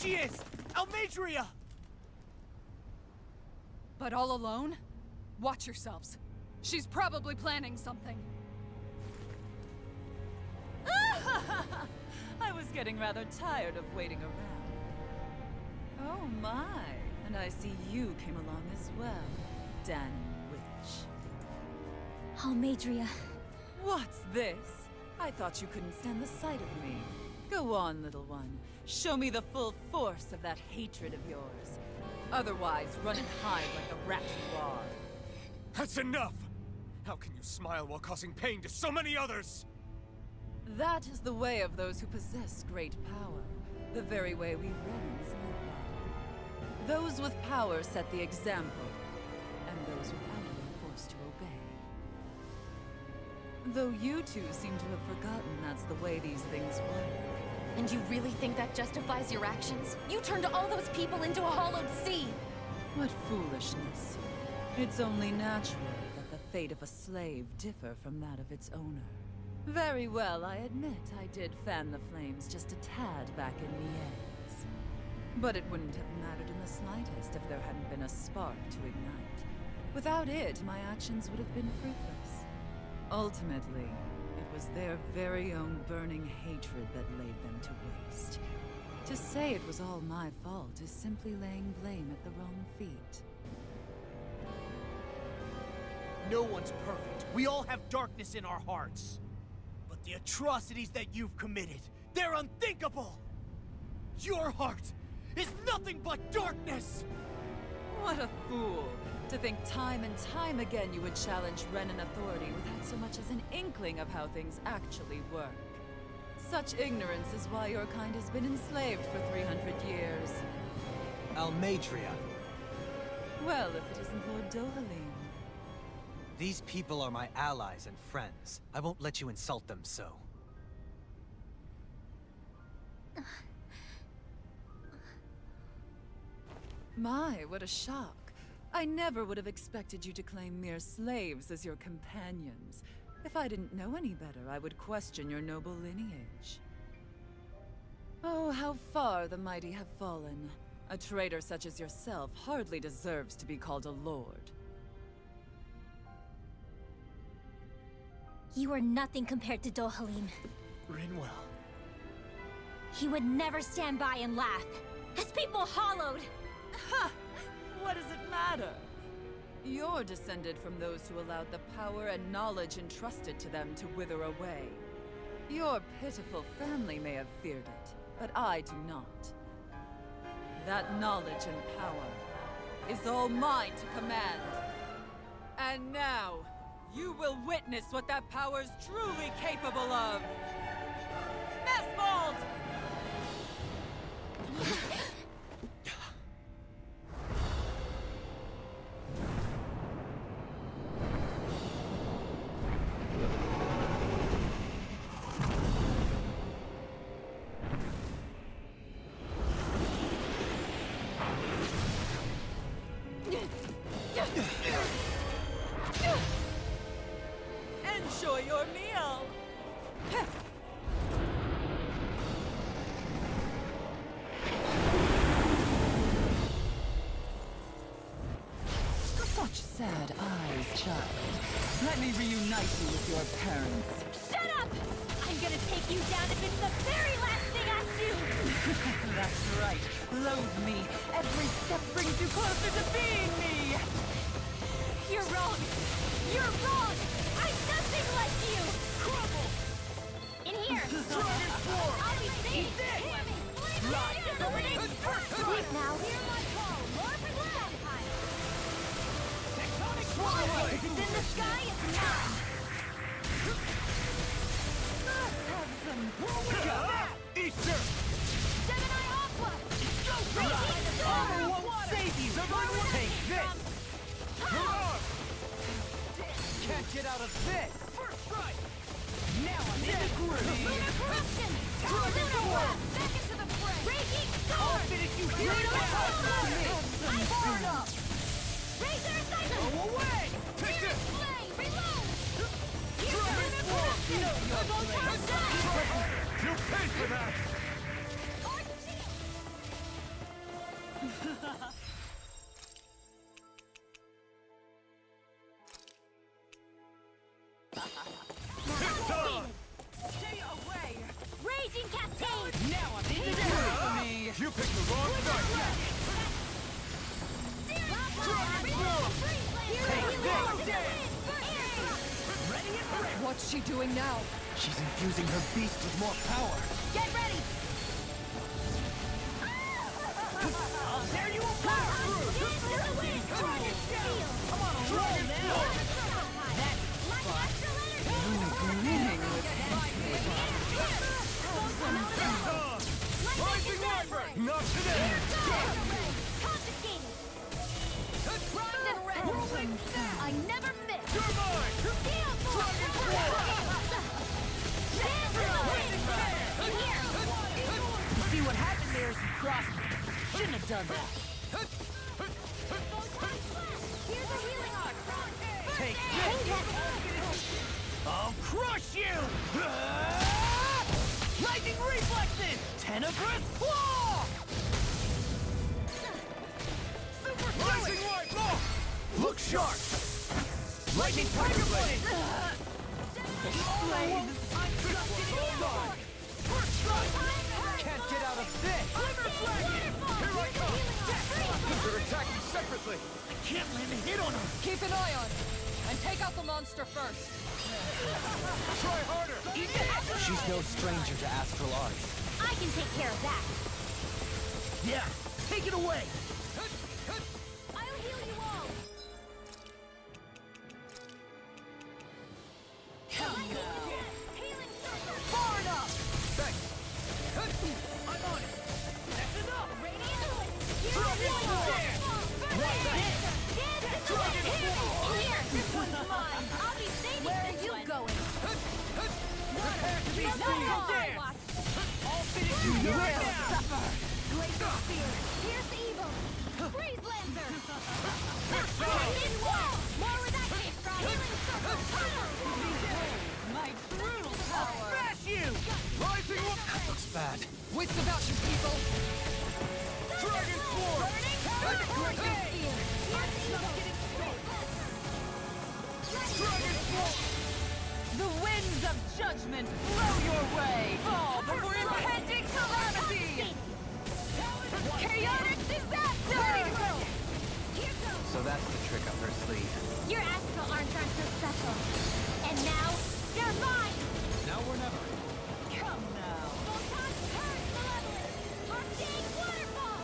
she is! Almadria! But all alone? Watch yourselves. She's probably planning something. I was getting rather tired of waiting around. Oh my, and I see you came along as well, damning witch. Almadria. What's this? I thought you couldn't stand the sight of me. Go on, little one. Show me the full force of that hatred of yours. Otherwise, run and hide like the rat you are. That's enough! How can you smile while causing pain to so many others? That is the way of those who possess great power. The very way we Renans live by. Those with power set the example, and those without it are forced to obey. Though you two seem to have forgotten that's the way these things work. And you really think that justifies your actions? You turned all those people into a hollowed sea! What foolishness. It's only natural that the fate of a slave differ from that of its owner. Very well, I admit I did fan the flames just a tad back in Mies. But it wouldn't have mattered in the slightest if there hadn't been a spark to ignite. Without it, my actions would have been fruitless. Ultimately, it was their very own burning hatred that laid them to waste. To say it was all my fault is simply laying blame at the wrong feet. No one's perfect. We all have darkness in our hearts. But the atrocities that you've committed, they're unthinkable! Your heart is nothing but darkness! What a fool! To think time and time again you would challenge Renan authority without so much as an inkling of how things actually work. Such ignorance is why your kind has been enslaved for 300 years. Almadria. Well, if it isn't Lord Dohalim. These people are my allies and friends. I won't let you insult them so. My, what a shock. I never would have expected you to claim mere slaves as your companions. If I didn't know any better, I would question your noble lineage. Oh, how far the mighty have fallen. A traitor such as yourself hardly deserves to be called a lord. You are nothing compared to Dohalim. Rinwell. He would never stand by and laugh. His people hollowed! Ha! What does it matter? You're descended from those who allowed the power and knowledge entrusted to them to wither away. Your pitiful family may have feared it, but I do not. That knowledge and power is all mine to command. And now, you will witness what that power's truly capable of! Mesmold! Enjoy your meal! Such sad eyes, child. Let me reunite you with your parents. Shut up! I'm gonna take you down if it's the very last thing I do! That's right. Loathe me. Every step brings you closer to being me! You're wrong! You're wrong! I'm nothing like you! Crumble! In here! Dragon form! I'll be safe! Right. Sleep now! Hear my call! More for the vampire! Tectonic If swirl! it's in the sky, it's mine! Let's have some... Easter! Gemini Aqua! Go! Raging storm! Armor won't save you! Take this! Come on! Can't get out of this! First strike! Now I'm in the groove! Lunar corruption! Dragon Lunar form! blast! Back into the fray! Raging I'll storm! finish you here Lunar now! power! I burn up! Razor Go assignment! away! Take Spirit this! flame! Reload! Here's Dragon lunar form! corruption! Evoke our death! You'll pay for that! Arch shield! Stay away! Raging Cascade! Now I'm in the mood for me! You picked the wrong side. What's she doing now? She's infusing her beast with more power. Get ready! There you will power through! Come on, roll now! That's Grinning with Rising Wyvern! Not today! I never miss! You're mine! You see what happened there is you crossed me. Shouldn't have done that. Here's a healing arc! Take this! I'll crush you! Lightning reflexes! Tenebrous claw! Rising Wyvern! Look sharp! Lightning tiger blade! Can't get out of this! Here I come! They're attacking separately! I can't land a hit on her! Keep an eye on her. And take out the monster first. Try harder! She's no stranger to astral arts. I can take care of that. Yeah, take it away! I'll heal you all. Healing circle. Far enough! Thanks! I'm on it! That's enough! Radiant. Dragon Dance! What the heck? Here, this one's mine. I'll be saving. Where are you going? Prepare to be No seen! more. Dance! I'll finish you right now! Glacial spear. Here's the evil. Freeze Lancer. Time! In wall. More where that came from. Healing circle. My true power! Smash you! Rising Wyvern! That looks bad. Wits about you, people. Dragon Sword! Dragon Spear. Here's the evil. Dragon Sword! The winds of judgment blow your way! Fall before impending calamity! Chaotic disaster! So that's the trick up her sleeve. Your astral arms aren't so special. And now, you're mine! Now or never. Come now! Photon Current Malevolence! Arcade Waterfall!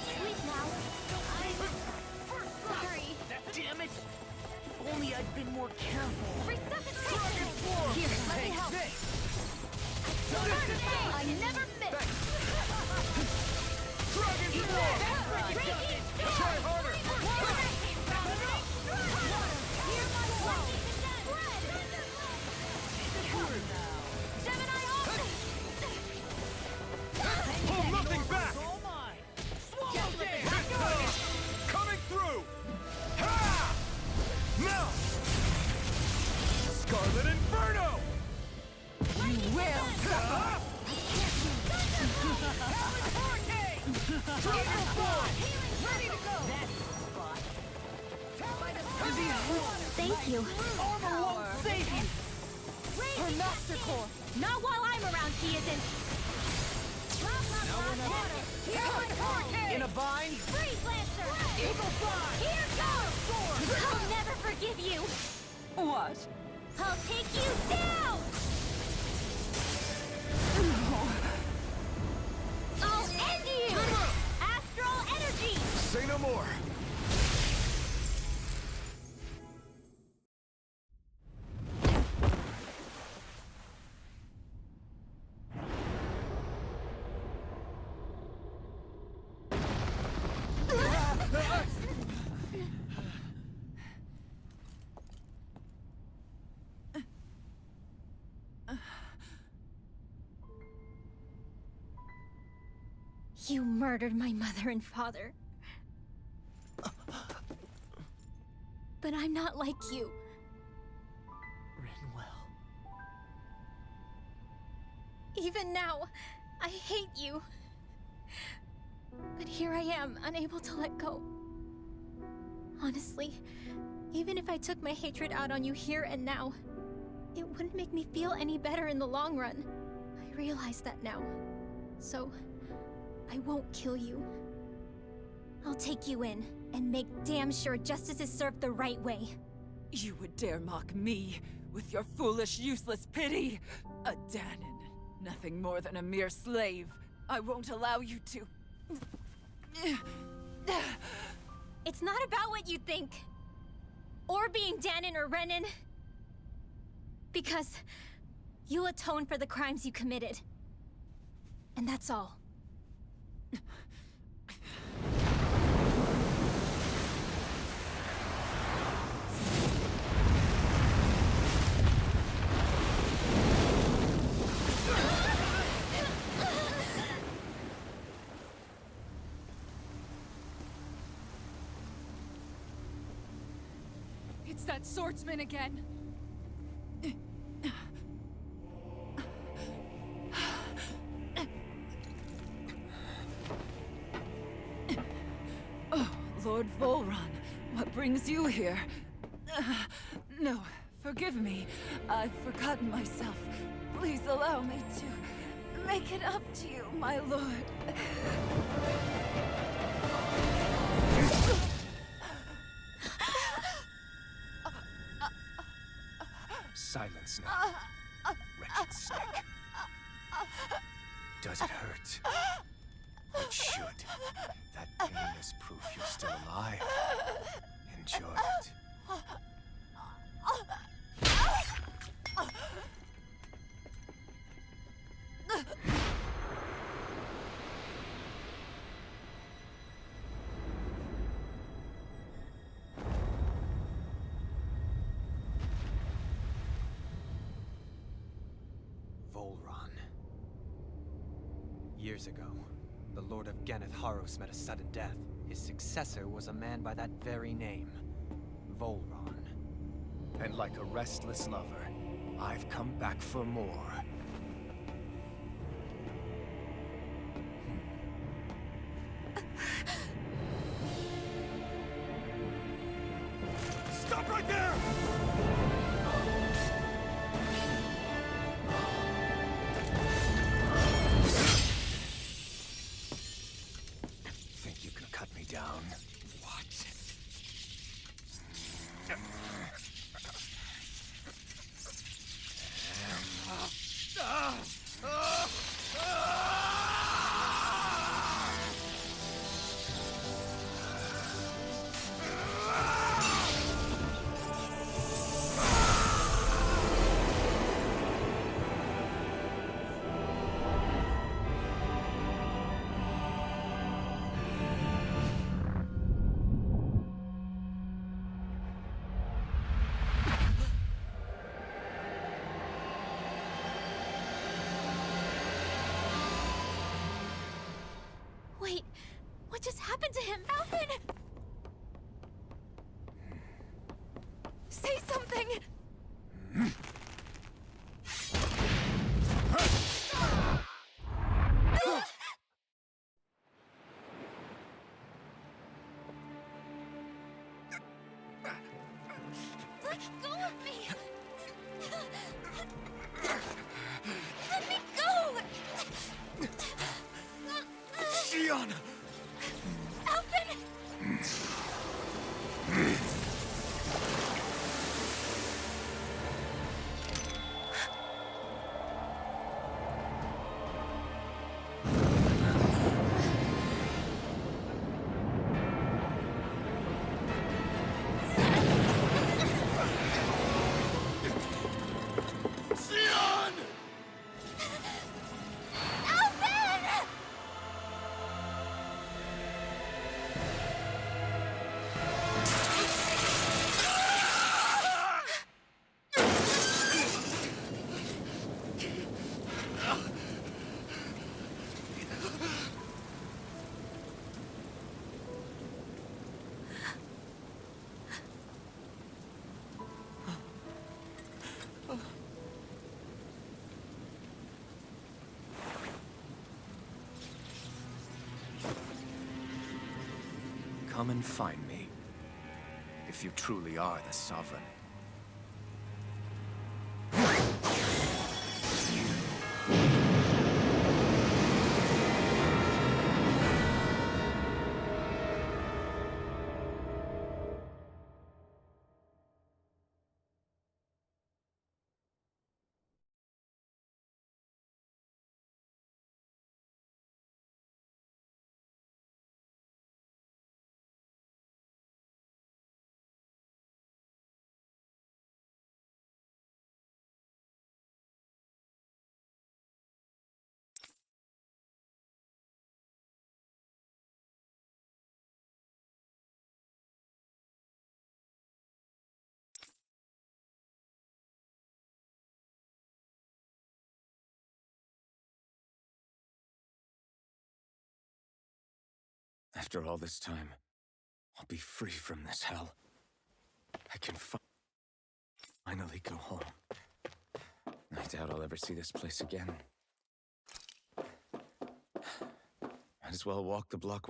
Sleep now. I'm sorry. Damn it! If only I'd been more careful. Resuscitation! Sword! Here, let me Take help. this! I never miss! Dragon Sword! Try harder! Gemini Ultimate! Pull nothing back! All mine! Swallow this! Coming through! Ha! Now! Scarlet Inferno! You will suffer! Dragon Sword! Ready to go! Thank you. Armor won't save you! Her master core. Not while I'm around, she isn't. In a bind? Freeze Lancer! Eagle Fly! Here goes! I'll never forgive you! What? I'll take you down! I'll end you! Astral energy! Say no more! You murdered my mother and father. But I'm not like you. Written well. Even now, I hate you. But here I am, unable to let go. Honestly, even if I took my hatred out on you here and now, it wouldn't make me feel any better in the long run. I realize that now. So, I won't kill you. I'll take you in, and make damn sure justice is served the right way. You would dare mock me with your foolish, useless pity? A Danon, nothing more than a mere slave. I won't allow you to... It's not about what you think. Or being Danon or Renan. Because you'll atone for the crimes you committed. And that's all. It's that swordsman again. Oh, Lord Volron, what brings you here? No, forgive me. I've forgotten myself. Please allow me to make it up to you, my lord. Silence now, wretched snake. Does it hurt? It should. That pain is proof you're still alive. Enjoy it. Years ago, the Lord of Ganeth Haros met a sudden death. His successor was a man by that very name, Volron. And like a restless lover, I've come back for more. Stop right there! Think you can cut me down? What? Wait, what just happened to him? Alvin! Say something! Let go of me! Let me go! Gianna! Alvin! Sion! come and find me. If you truly are the Sovereign. After all this time, I'll be free from this hell. I can finally go home. I doubt I'll ever see this place again. Might as well walk the block.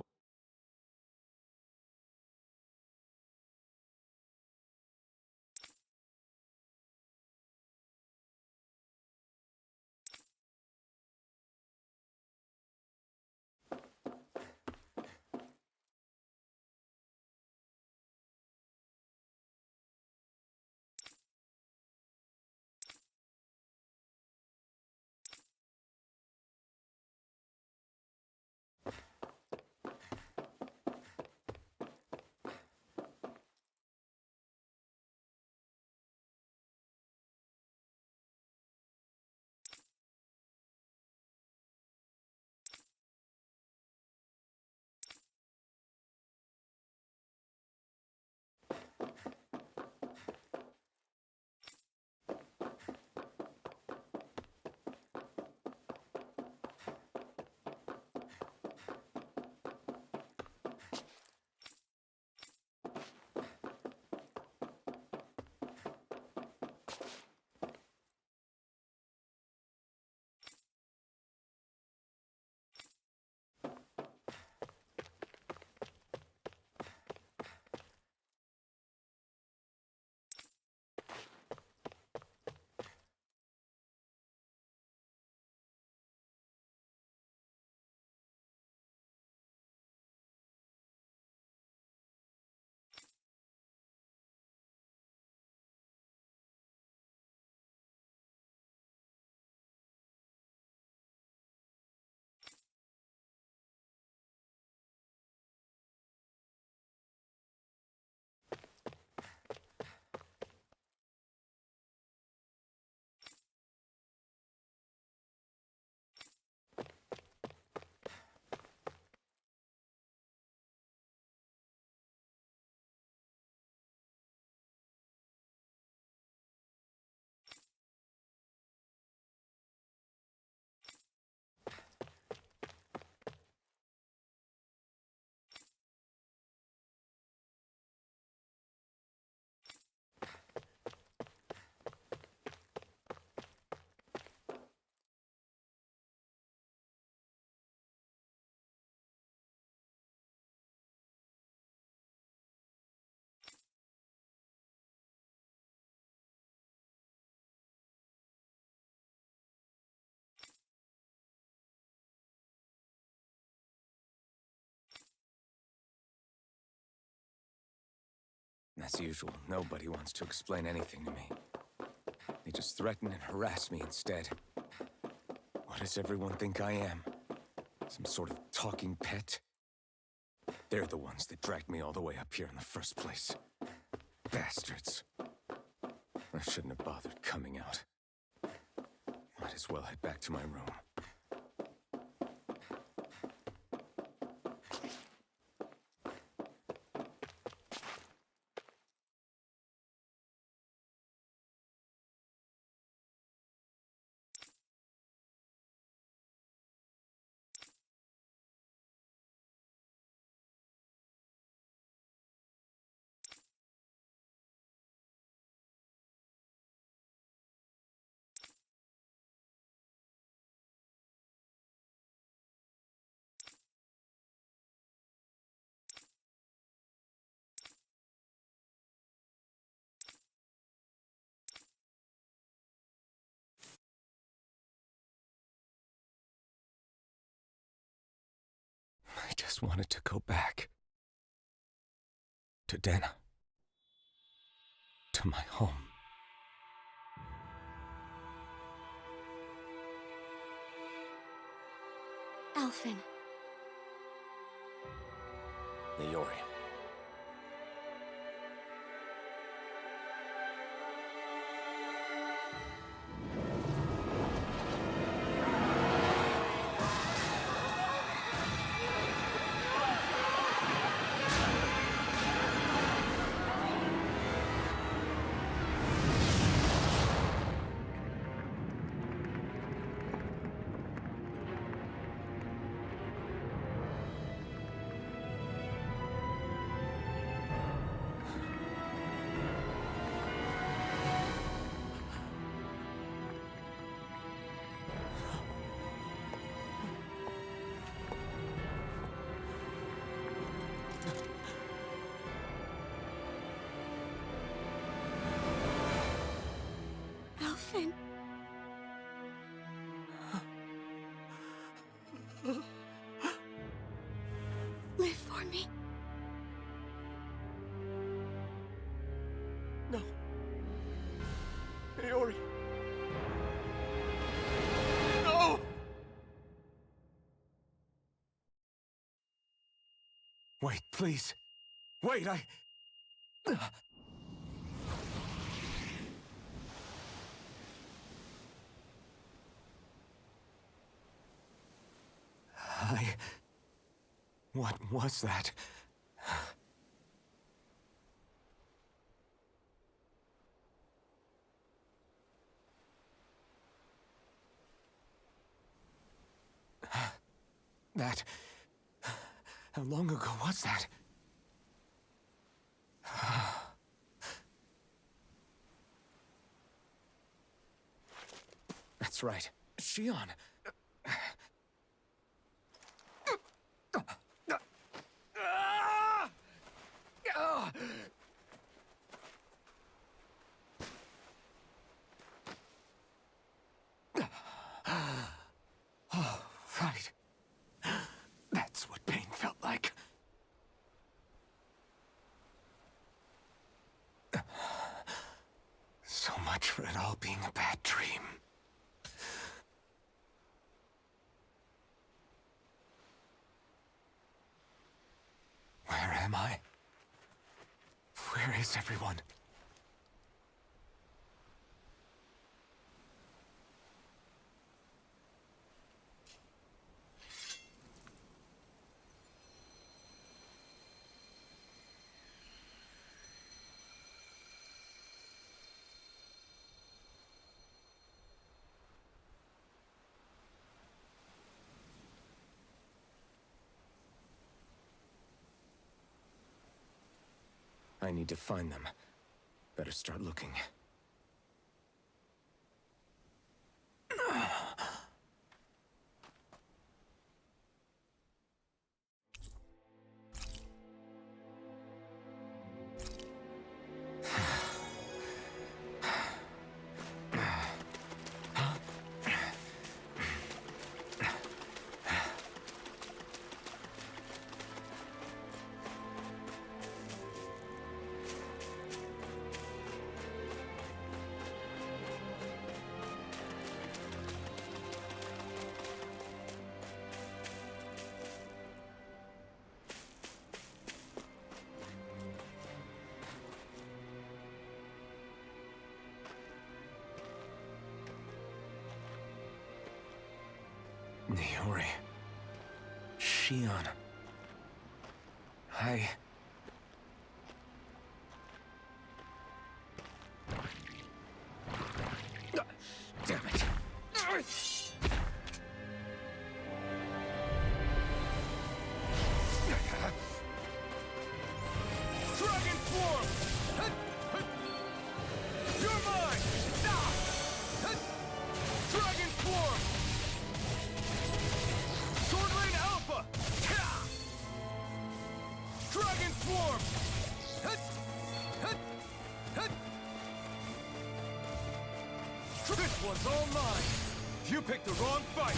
As usual, nobody wants to explain anything to me. They just threaten and harass me instead. What does everyone think I am? Some sort of talking pet? They're the ones that dragged me all the way up here in the first place. Bastards. I shouldn't have bothered coming out. Might as well head back to my room. I just wanted to go back. To Dana. To my home. Alphen. Niori. Alphen. Live for me. No. Niori. No! Wait, please. Wait, What was that? That... How long ago was that? That's right. Shion. Oh, right. That's what pain felt like. So much for it all being a bad dream. Where am I? Where is everyone? I need to find them. Better start looking. Niori. Shion. Damn it. Dragon form! You're mine! Dragon form! Sword Lane Alpha! Dragon form! This one's all mine! You picked the wrong fight!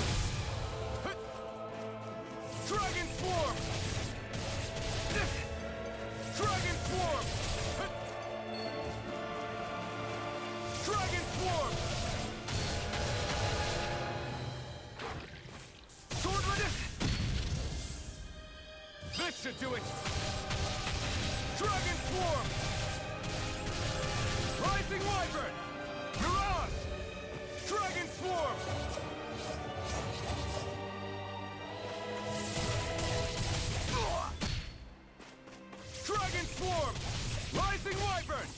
Dragon form! should do it! Dragon Swarm! Rising Wyvern! Mirage! Dragon Swarm! Dragon Swarm! Rising Wyvern!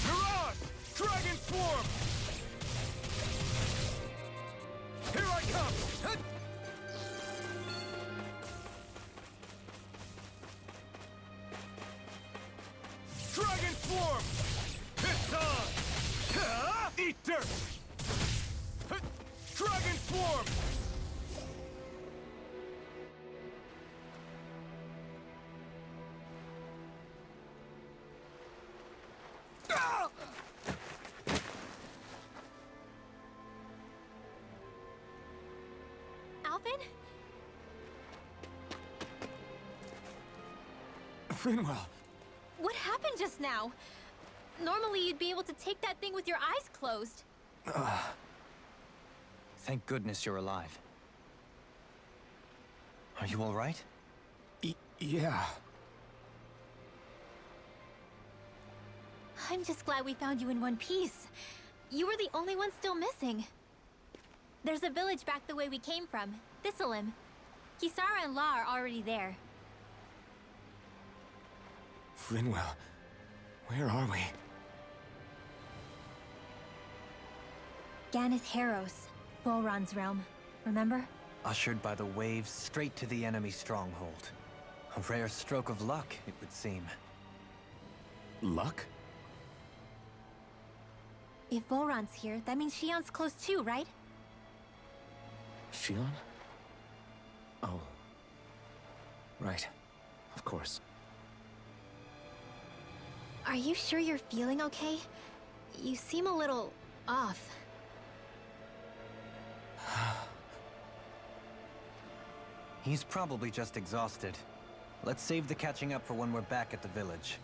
Mirage! Dragon Swarm! Here I come! Hit! Dragon Swarm! Piston! Eat dirt! Hit! Dragon Swarm! Ah! Alvin? Finwell! What happened just now? Normally you'd be able to take that thing with your eyes closed. Thank goodness you're alive. Are you all right? Yeah. I'm just glad we found you in one piece. You were the only one still missing. There's a village back the way we came from, Thistleim. Kisara and La are already there. Finwell, where are we? Ganeth Harros, Volron's realm. Remember? Ushered by the waves straight to the enemy stronghold. A rare stroke of luck, it would seem. Luck? If Volron's here, that means Shion's close too, right? Shion? Oh. Right. Of course. Are you sure you're feeling okay? You seem a little off. He's probably just exhausted. Let's save the catching up for when we're back at the village.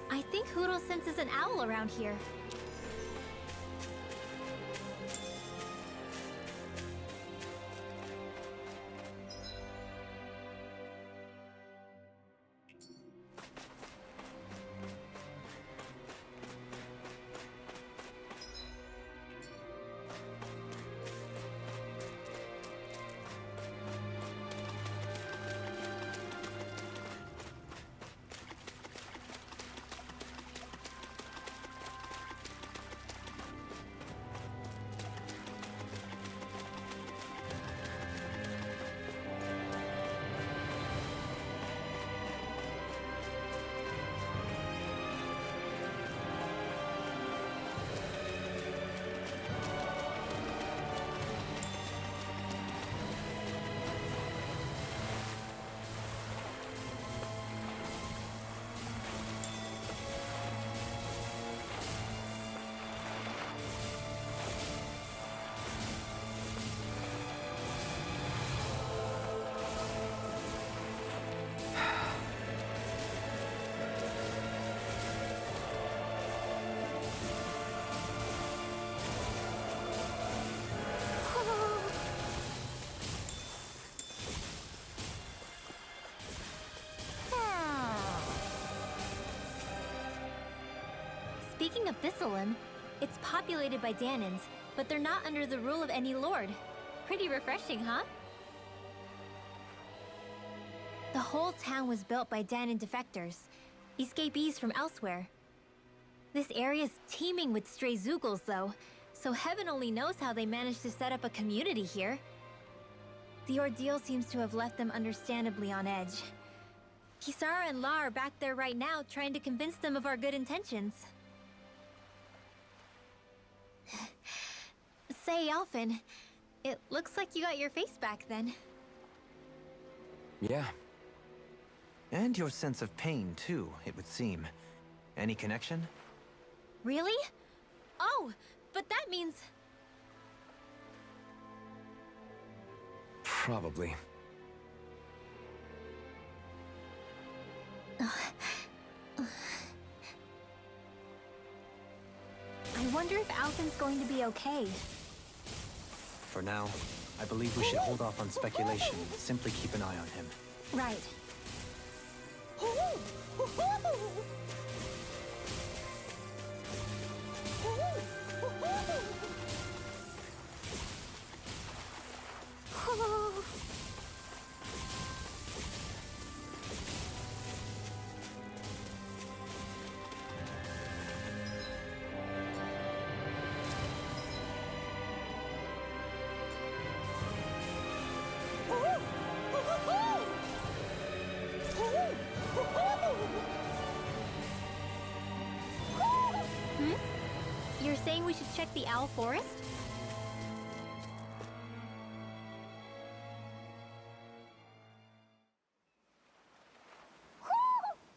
I think Hoodle senses an owl around here. Speaking of Thistleim, it's populated by Danans, but they're not under the rule of any lord. Pretty refreshing, huh? The whole town was built by Danon defectors, escapees from elsewhere. This area's teeming with stray Zeugles, though, so heaven only knows how they managed to set up a community here. The ordeal seems to have left them understandably on edge. Kisara and La are back there right now, trying to convince them of our good intentions. Say, Alphen, it looks like you got your face back then. Yeah. And your sense of pain, too, it would seem. Any connection? Really? Oh, but that means... Probably. I wonder if Alphen's going to be okay. For now, I believe we should hold off on speculation. Simply keep an eye on him. Right. You're saying we should check the Owl Forest?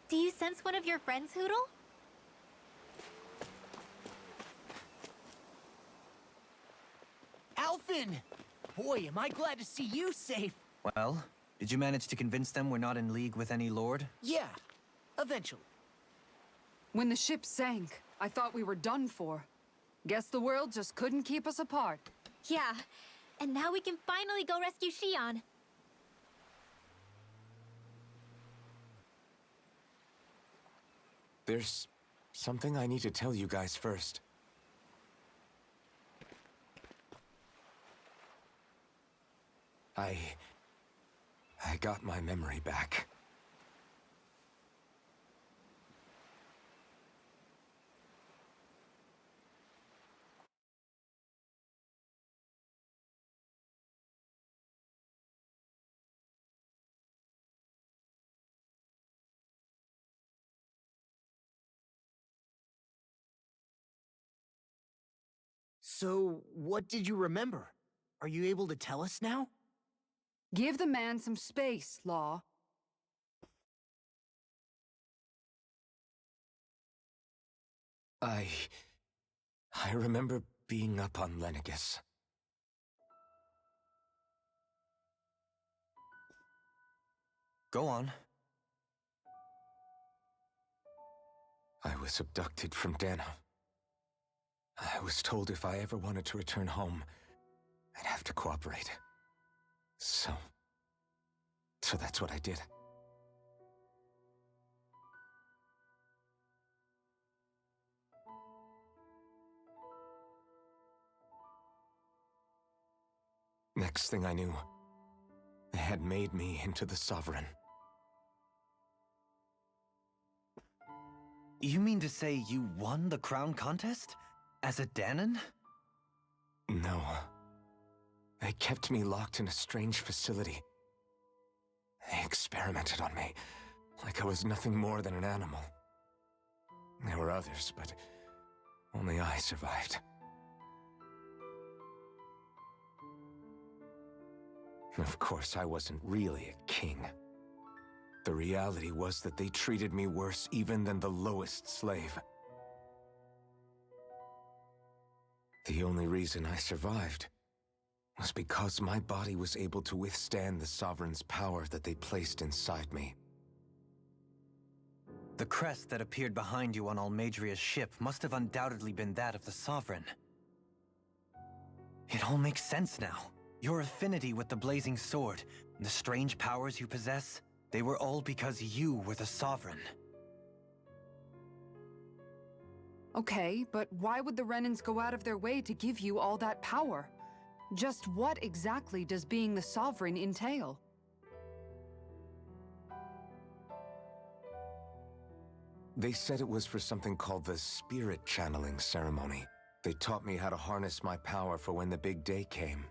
Do you sense one of your friends, Hootle? Alphen! Boy, am I glad to see you safe. Well, did you manage to convince them we're not in league with any lord? Yeah, eventually. When the ship sank, I thought we were done for. Guess the world just couldn't keep us apart. Yeah, and now we can finally go rescue Xion. There's something I need to tell you guys first. I got my memory back. So, what did you remember? Are you able to tell us now? Give the man some space, Law. I remember being up on Lenegus. Go on. I was abducted from Dana. I was told if I ever wanted to return home, I'd have to cooperate. So that's what I did. Next thing I knew, they had made me into the Sovereign. You mean to say you won the crown contest? As a Danon? No. They kept me locked in a strange facility. They experimented on me, like I was nothing more than an animal. There were others, but only I survived. Of course, I wasn't really a king. The reality was that they treated me worse even than the lowest slave. The only reason I survived was because my body was able to withstand the Sovereign's power that they placed inside me. The crest that appeared behind you on Almadria's ship must have undoubtedly been that of the Sovereign. It all makes sense now. Your affinity with the Blazing Sword, and the strange powers you possess, they were all because you were the Sovereign. Okay, but why would the Renans go out of their way to give you all that power? Just what exactly does being the Sovereign entail? They said it was for something called the spirit channeling ceremony. They taught me how to harness my power for when the big day came.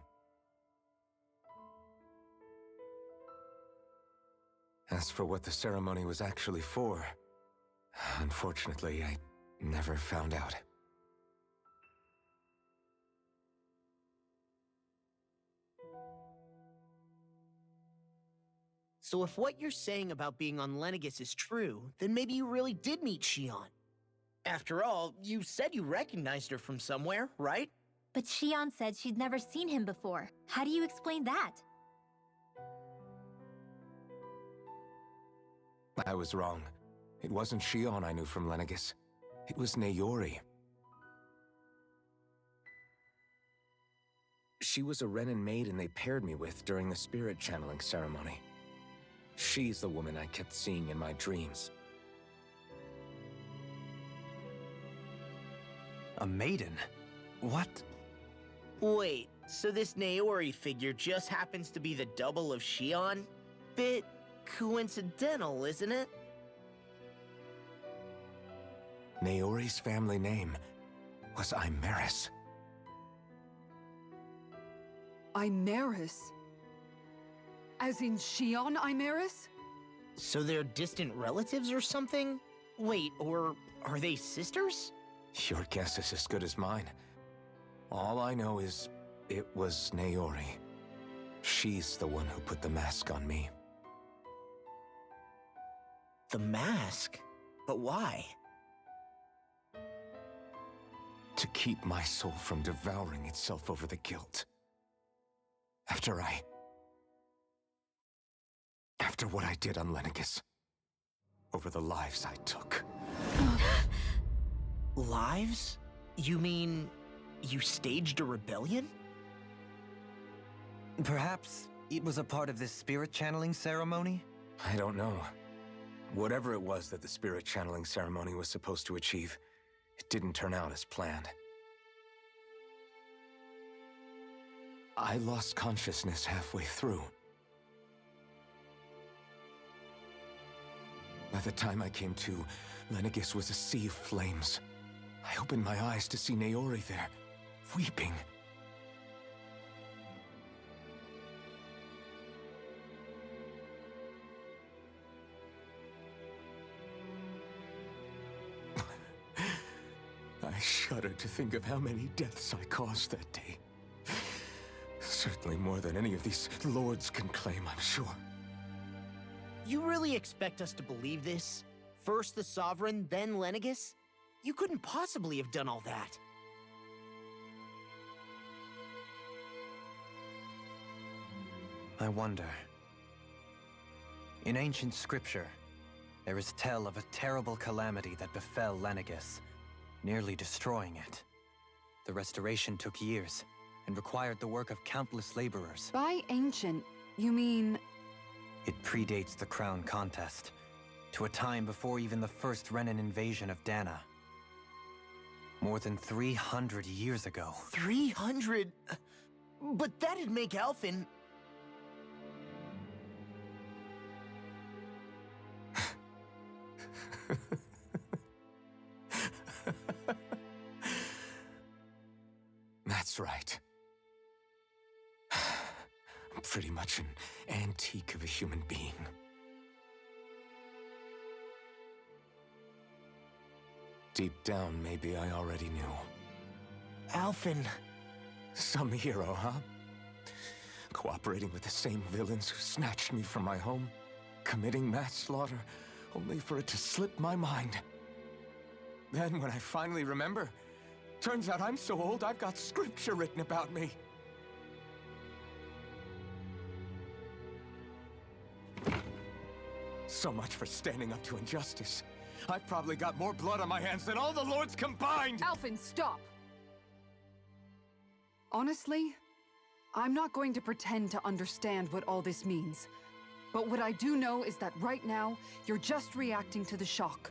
As for what the ceremony was actually for, unfortunately, I never found out. So if what you're saying about being on Lenegis is true, then maybe you really did meet Shion. After all, you said you recognized her from somewhere, right? But Shion said she'd never seen him before. How do you explain that? I was wrong. It wasn't Shion I knew from Lenegis. It was Naori. She was a Renin maiden they paired me with during the spirit channeling ceremony. She's the woman I kept seeing in my dreams. A maiden? What? Wait, so this Naori figure just happens to be the double of Shion? Bit coincidental, isn't it? Naori's family name was Imeris. Imeris? As in Shion Imeris? So they're distant relatives or something? Wait, or are they sisters? Your guess is as good as mine. All I know is it was Naori. She's the one who put the mask on me. The mask? But why? To keep my soul from devouring itself over the guilt. After what I did on Lenegis. Over the lives I took. Lives? You mean you staged a rebellion? Perhaps it was a part of this spirit channeling ceremony? I don't know. Whatever it was that the spirit channeling ceremony was supposed to achieve, it didn't turn out as planned. I lost consciousness halfway through. By the time I came to, Lenegis was a sea of flames. I opened my eyes to see Naori there, weeping. I shudder to think of how many deaths I caused that day. Certainly more than any of these lords can claim, I'm sure. You really expect us to believe this? First the Sovereign, then Lenegis? You couldn't possibly have done all that. I wonder. In ancient scripture, there is tell of a terrible calamity that befell Lenegis, nearly destroying it. The restoration took years, and required the work of countless laborers. By ancient, you mean... It predates the crown contest, to a time before even the first Renin invasion of Dana. More than 300 years ago. 300? But that'd make Alphen... That's right. I'm pretty much an antique of a human being. Deep down, maybe I already knew. Alphen... Some hero, huh? Cooperating with the same villains who snatched me from my home, committing mass slaughter, only for it to slip my mind. Then, when I finally remember, turns out I'm so old I've got scripture written about me. So much for standing up to injustice. I've probably got more blood on my hands than all the lords combined! Alphen, stop! Honestly, I'm not going to pretend to understand what all this means. But what I do know is that right now, you're just reacting to the shock.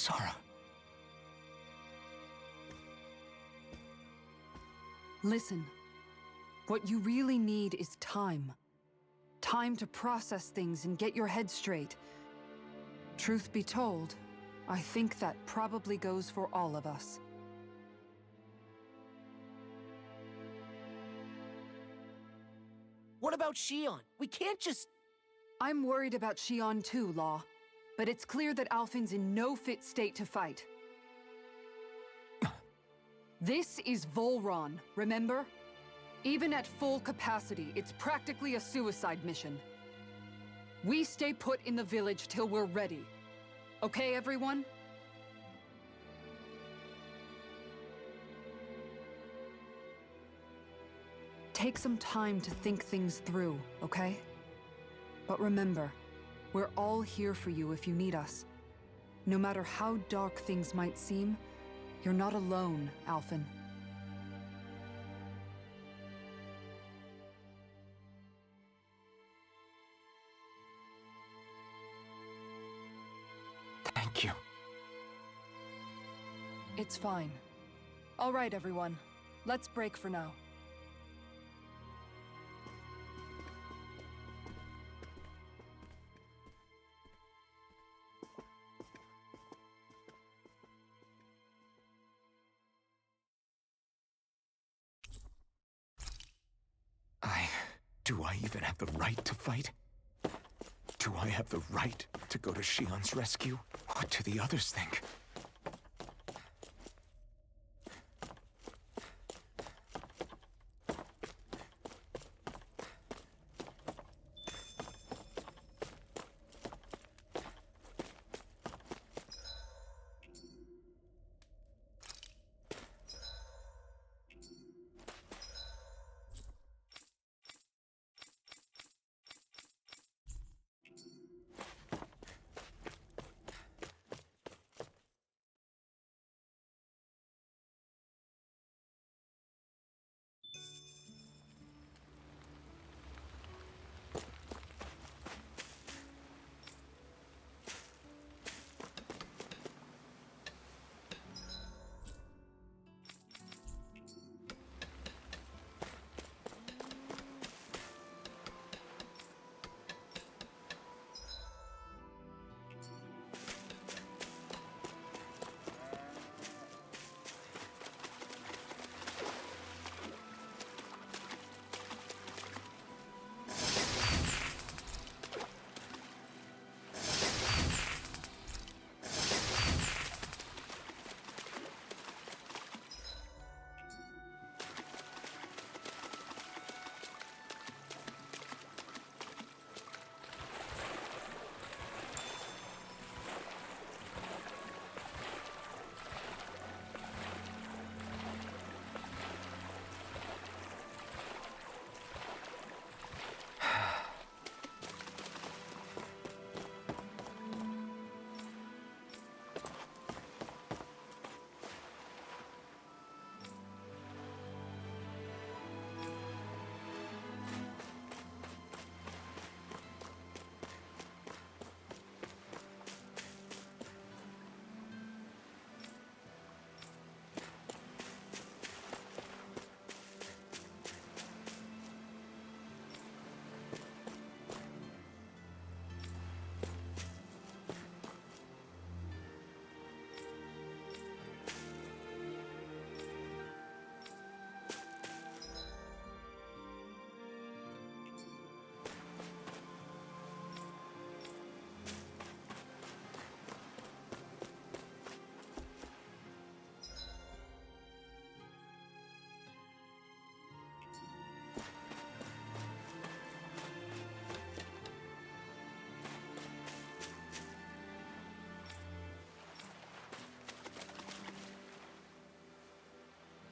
Sarah. Listen, what you really need is time. Time to process things and get your head straight. Truth be told, I think that probably goes for all of us. What about Shion? We can't just... I'm worried about Shion too, Law. But it's clear that Alphen's in no fit state to fight. This is Volron, remember? Even at full capacity, it's practically a suicide mission. We stay put in the village till we're ready. Okay, everyone? Take some time to think things through, okay? But remember, we're all here for you if you need us. No matter how dark things might seem, you're not alone, Alphen. Thank you. It's fine. All right, everyone. Let's break for now. Do I even have the right to fight? Do I have the right to go to Shion's rescue? What do the others think?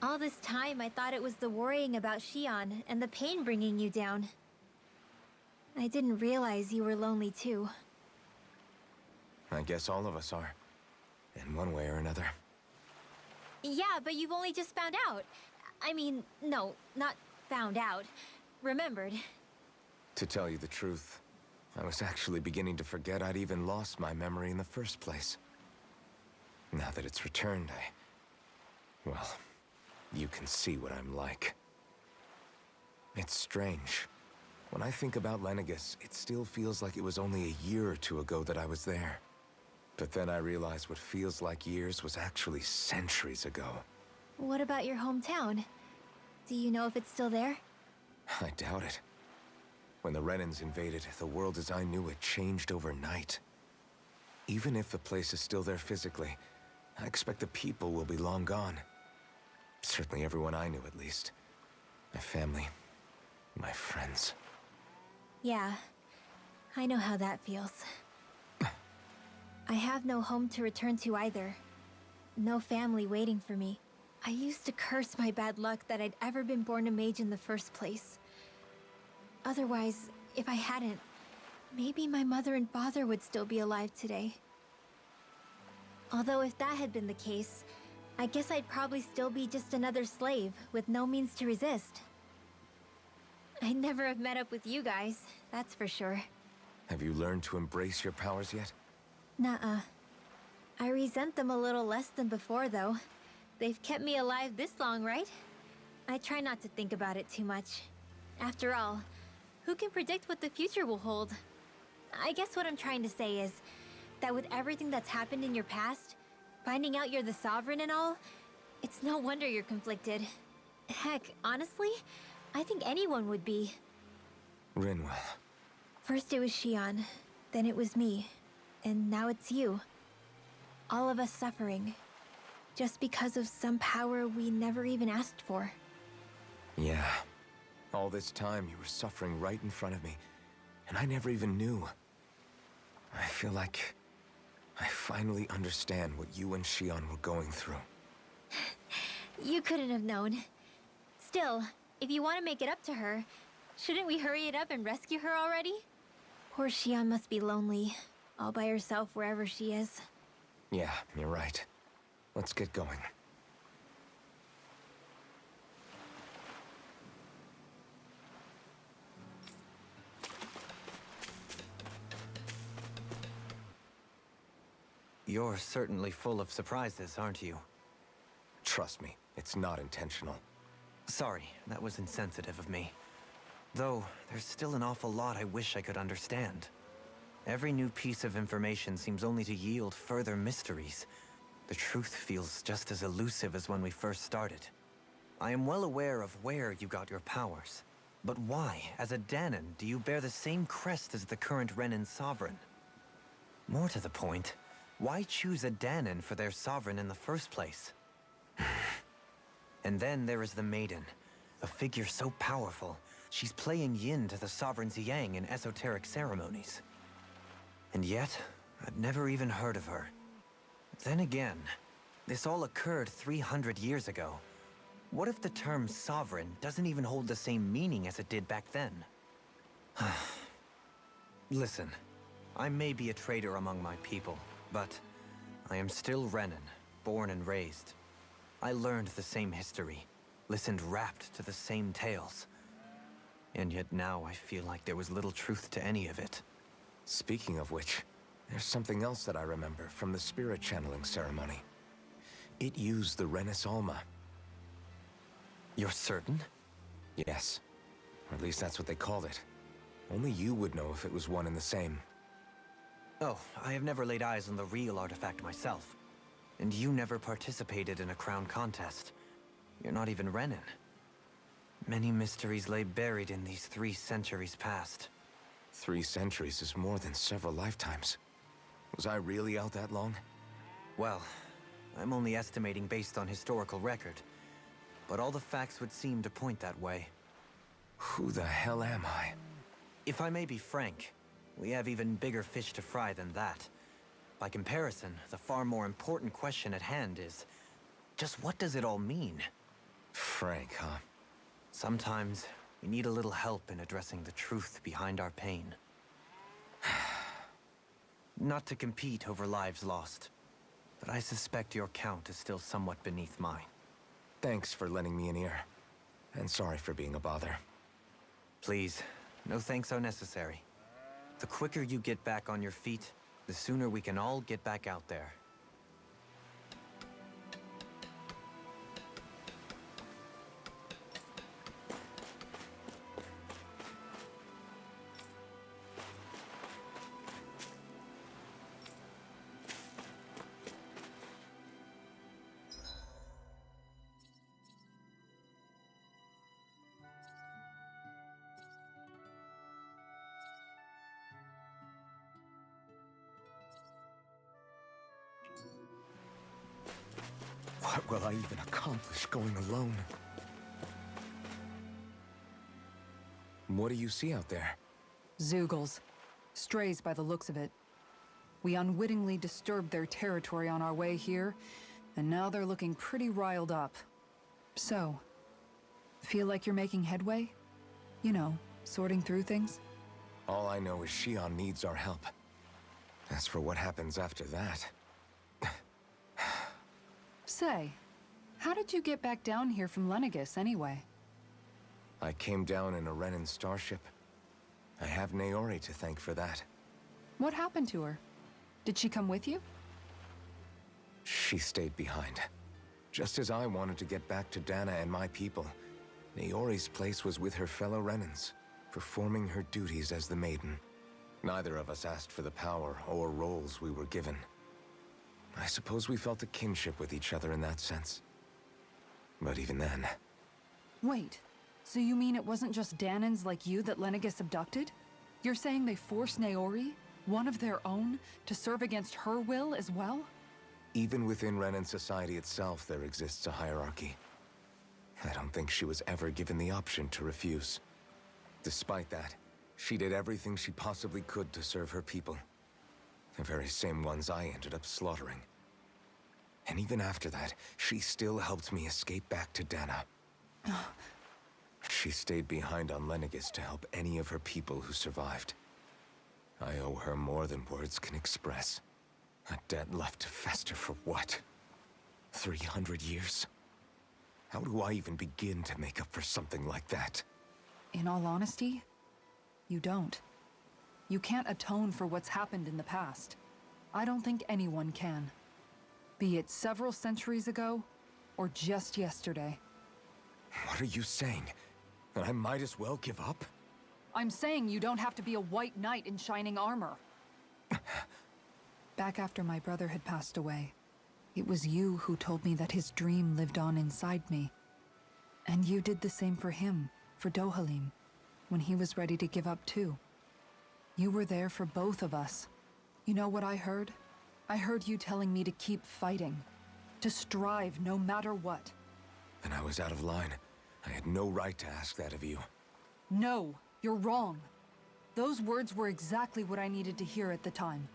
All this time, I thought it was the worrying about Shion and the pain bringing you down. I didn't realize you were lonely too. I guess all of us are. In one way or another. Yeah, but you've only just found out. I mean, no, not found out. Remembered. To tell you the truth, I was actually beginning to forget I'd even lost my memory in the first place. Now that it's returned, well, you can see what I'm like. It's strange. When I think about Lenegis, it still feels like it was only a year or two ago that I was there. But then I realized what feels like years was actually centuries ago. What about your hometown? Do you know if it's still there? I doubt it. When the Renans invaded, the world as I knew it changed overnight. Even if the place is still there physically, I expect the people will be long gone. Certainly everyone I knew, at least. My family, my friends. Yeah, I know how that feels. I have no home to return to either. No family waiting for me. I used to curse my bad luck that I'd ever been born a mage in the first place. Otherwise, if I hadn't, maybe my mother and father would still be alive today. Although if that had been the case, I guess I'd probably still be just another slave with no means to resist. I'd never have met up with you guys, that's for sure. Have you learned to embrace your powers yet? Nuh-uh. I resent them a little less than before, though. They've kept me alive this long, right? I try not to think about it too much. After all, who can predict what the future will hold? I guess what I'm trying to say is that with everything that's happened in your past, finding out you're the Sovereign and all, it's no wonder you're conflicted. Heck, honestly, I think anyone would be. Rinwell. First it was Xion, then it was me, and now it's you. All of us suffering, just because of some power we never even asked for. Yeah. All this time you were suffering right in front of me, and I never even knew. I feel like I finally understand what you and Xion were going through. You couldn't have known. Still, if you want to make it up to her, shouldn't we hurry it up and rescue her already? Poor Xion must be lonely, all by herself wherever she is. Yeah, you're right. Let's get going. You're certainly full of surprises, aren't you? Trust me, it's not intentional. Sorry, that was insensitive of me. Though, there's still an awful lot I wish I could understand. Every new piece of information seems only to yield further mysteries. The truth feels just as elusive as when we first started. I am well aware of where you got your powers. But why, as a Danon, do you bear the same crest as the current Renan Sovereign? More to the point, why choose a Danon for their Sovereign in the first place? And then there is the Maiden, a figure so powerful, she's playing yin to the Sovereign's yang in esoteric ceremonies. And yet, I've never even heard of her. Then again, this all occurred 300 years ago. What if the term sovereign doesn't even hold the same meaning as it did back then? Listen, I may be a traitor among my people, but I am still Renan, born and raised. I learned the same history, listened rapt to the same tales. And yet now I feel like there was little truth to any of it. Speaking of which, there's something else that I remember from the spirit channeling ceremony. It used the Renis Alma. You're certain? Yes. Or at least that's what they called it. Only you would know if it was one and the same. Oh, I have never laid eyes on the real artifact myself. And you never participated in a crown contest. You're not even Renan. Many mysteries lay buried in these 3 centuries past. 3 centuries is more than several lifetimes. Was I really out that long? Well, I'm only estimating based on historical record. But all the facts would seem to point that way. Who the hell am I? If I may be frank, we have even bigger fish to fry than that. By comparison, the far more important question at hand is, just what does it all mean? Frank, huh? Sometimes, we need a little help in addressing the truth behind our pain. Not to compete over lives lost, but I suspect your count is still somewhat beneath mine. Thanks for lending me an ear. And sorry for being a bother. Please, no thanks are necessary. The quicker you get back on your feet, the sooner we can all get back out there. What will I even accomplish going alone? What do you see out there? Zeugles. Strays by the looks of it. We unwittingly disturbed their territory on our way here, and now they're looking pretty riled up. So, feel like you're making headway? You know, sorting through things? All I know is Shion needs our help. As for what happens after that... Say, how did you get back down here from Lenegis, anyway? I came down in a Renan starship. I have Naori to thank for that. What happened to her? Did she come with you? She stayed behind. Just as I wanted to get back to Dana and my people, Naori's place was with her fellow Renans, performing her duties as the Maiden. Neither of us asked for the power or roles we were given. I suppose we felt a kinship with each other in that sense. But even then... Wait, so you mean it wasn't just Danans like you that Lenegis abducted? You're saying they forced Naori, one of their own, to serve against her will as well? Even within Renan society itself, there exists a hierarchy. I don't think she was ever given the option to refuse. Despite that, she did everything she possibly could to serve her people. The very same ones I ended up slaughtering. And even after that, she still helped me escape back to Dana. She stayed behind on Lenegis to help any of her people who survived. I owe her more than words can express. A debt left to fester for what? 300 years? How do I even begin to make up for something like that? In all honesty, you don't. You can't atone for what's happened in the past. I don't think anyone can. Be it several centuries ago, or just yesterday. What are you saying? That I might as well give up? I'm saying you don't have to be a white knight in shining armor. Back after my brother had passed away, it was you who told me that his dream lived on inside me. And you did the same for him, for Dohalim, when he was ready to give up too. You were there for both of us. You know what I heard? I heard you telling me to keep fighting, to strive no matter what. Then I was out of line. I had no right to ask that of you. No, you're wrong. Those words were exactly what I needed to hear at the time.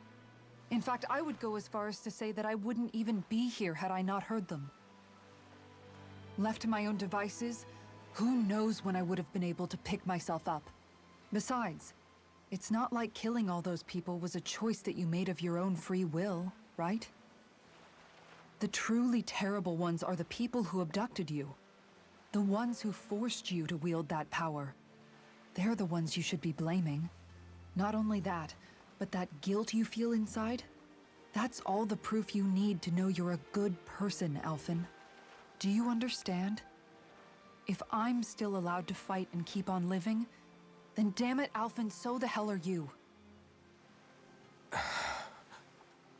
In fact, I would go as far as to say that I wouldn't even be here had I not heard them. Left to my own devices, who knows when I would have been able to pick myself up. Besides, it's not like killing all those people was a choice that you made of your own free will, right? The truly terrible ones are the people who abducted you. The ones who forced you to wield that power. They're the ones you should be blaming. Not only that, but that guilt you feel inside, that's all the proof you need to know you're a good person, Alphen. Do you understand? If I'm still allowed to fight and keep on living, then damn it, Alphen, so the hell are you.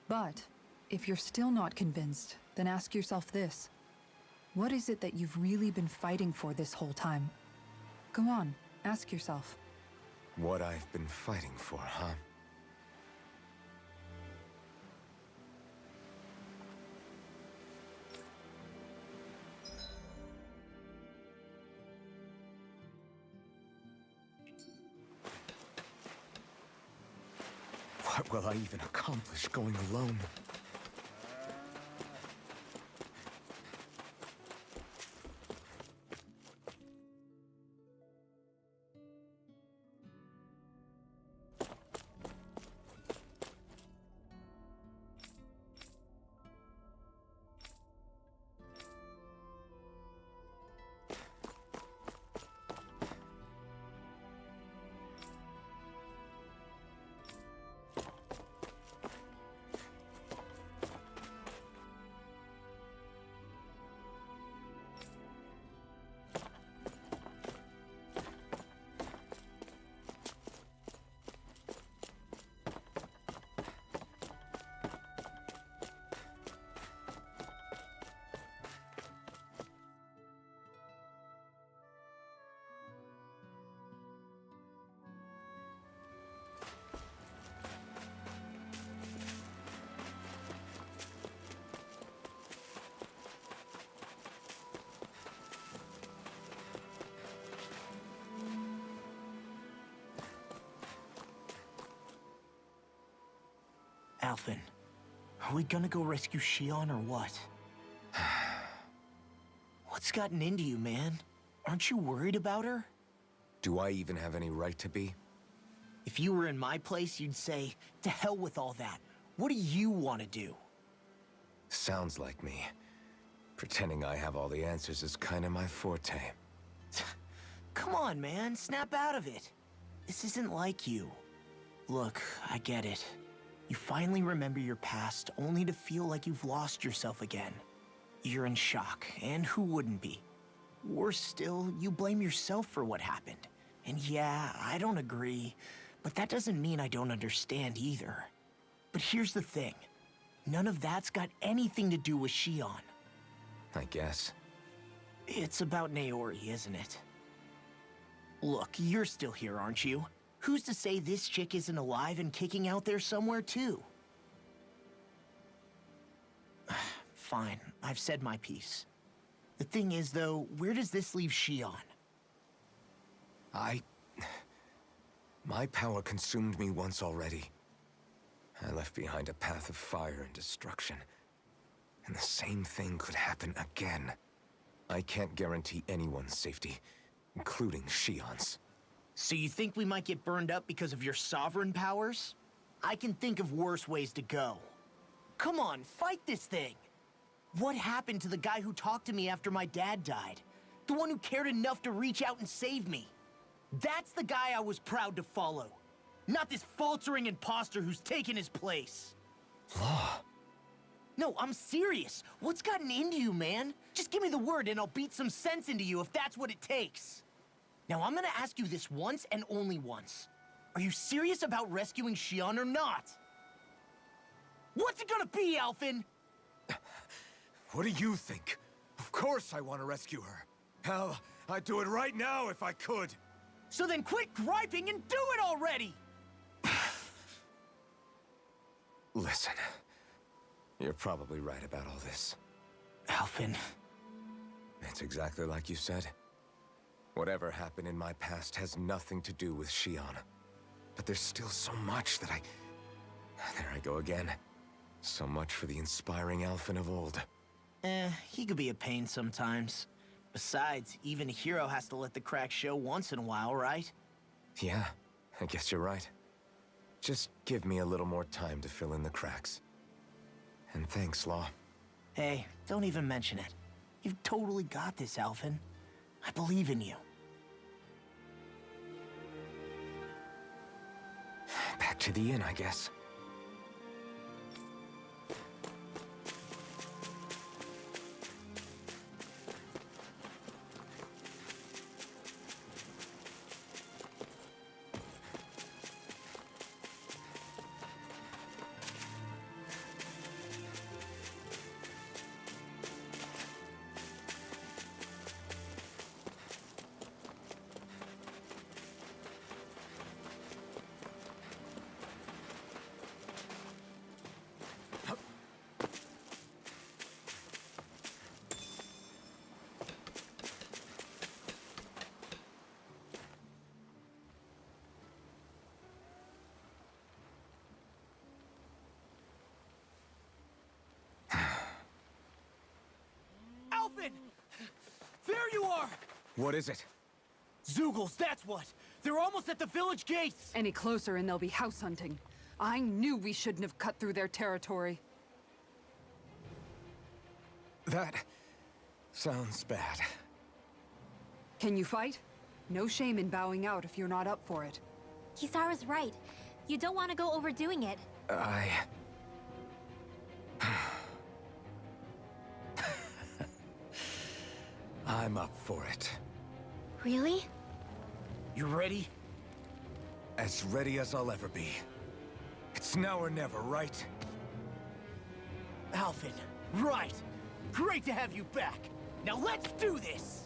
But if you're still not convinced, then ask yourself this. What is it that you've really been fighting for this whole time? Go on, ask yourself. What I've been fighting for, huh? What will I even accomplish going alone? Alphen, are we gonna go rescue Shion or what? What's gotten into you, man? Aren't you worried about her? Do I even have any right to be? If you were in my place, you'd say, to hell with all that. What do you want to do? Sounds like me. Pretending I have all the answers is kind of my forte. Come on, man. Snap out of it. This isn't like you. Look, I get it. You finally remember your past, only to feel like you've lost yourself again. You're in shock, and who wouldn't be? Worse still, you blame yourself for what happened. And yeah, I don't agree, but that doesn't mean I don't understand either. But here's the thing. None of that's got anything to do with Shion. I guess. It's about Naori, isn't it? Look, you're still here, aren't you? Who's to say this chick isn't alive and kicking out there somewhere, too? Fine, I've said my piece. The thing is, though, where does this leave Shion? My power consumed me once already. I left behind a path of fire and destruction. And the same thing could happen again. I can't guarantee anyone's safety, including Shion's. So you think we might get burned up because of your sovereign powers? I can think of worse ways to go. Come on, fight this thing! What happened to the guy who talked to me after my dad died? The one who cared enough to reach out and save me? That's the guy I was proud to follow. Not this faltering imposter who's taken his place. Law. No, I'm serious. What's gotten into you, man? Just give me the word and I'll beat some sense into you if that's what it takes. Now, I'm gonna ask you this once and only once. Are you serious about rescuing Shion or not? What's it gonna be, Alphen? What do you think? Of course I want to rescue her. Hell, I'd do it right now if I could. So then quit griping and do it already! Listen, you're probably right about all this. Alphen. It's exactly like you said. Whatever happened in my past has nothing to do with Shion. But there's still so much that There I go again. So much for the inspiring Alphen of old. He could be a pain sometimes. Besides, even a hero has to let the cracks show once in a while, right? Yeah, I guess you're right. Just give me a little more time to fill in the cracks. And thanks, Law. Hey, don't even mention it. You've totally got this, Alphen. I believe in you. Back to the inn, I guess. Alphen! There you are! What is it? Zeugles, that's what! They're almost at the village gates! Any closer and they'll be house hunting. I knew we shouldn't have cut through their territory. That sounds bad. Can you fight? No shame in bowing out if you're not up for it. Kisara's right. You don't want to go overdoing it. I'm up for it. Really? You ready? As ready as I'll ever be. It's now or never, right? Alphen, right! Great to have you back! Now let's do this!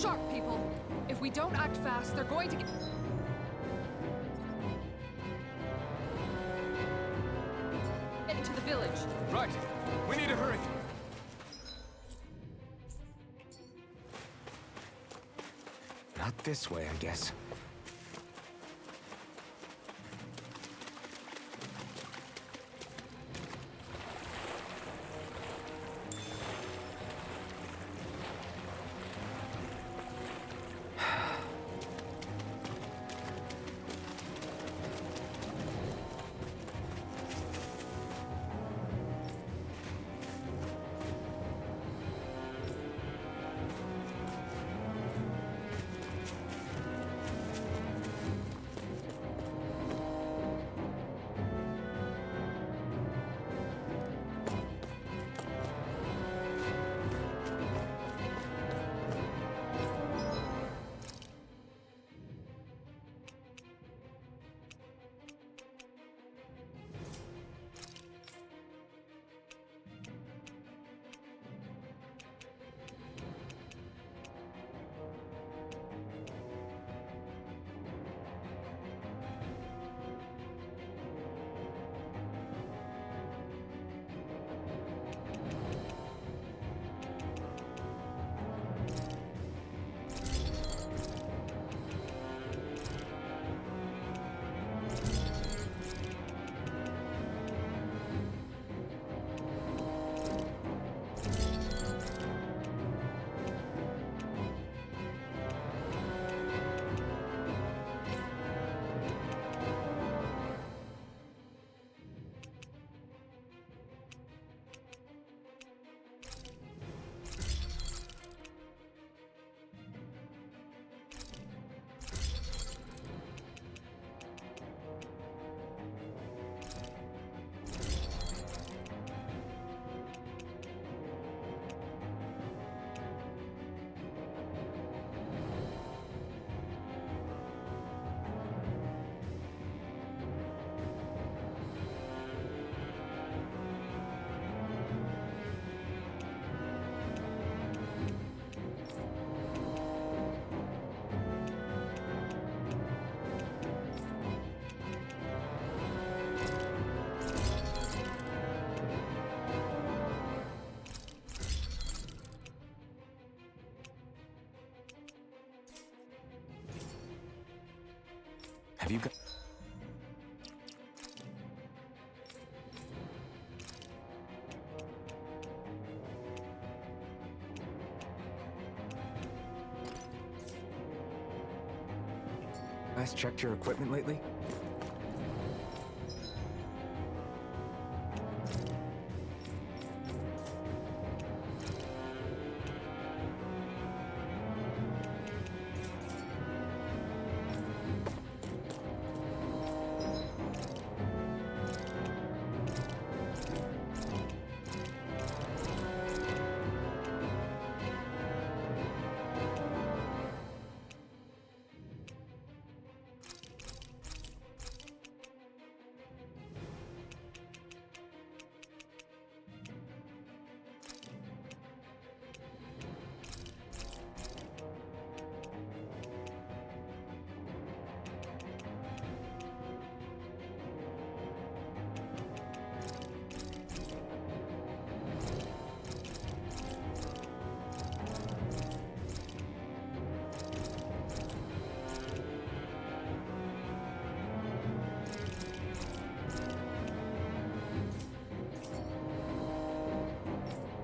Sharp, people! If we don't act fast, they're going to get... into the village. Right. We need to hurry. Not this way, I guess. Have you got... Guys checked your equipment lately?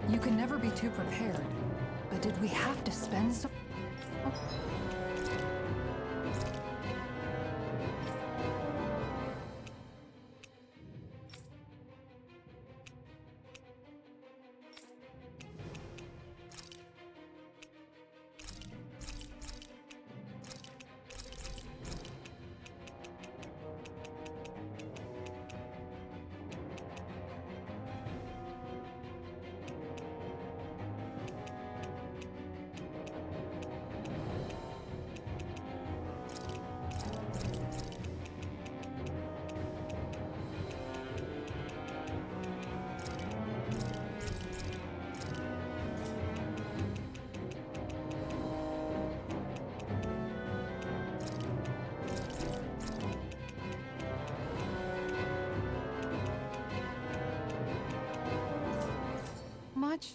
You can never be too prepared. But did we have to spend so... much?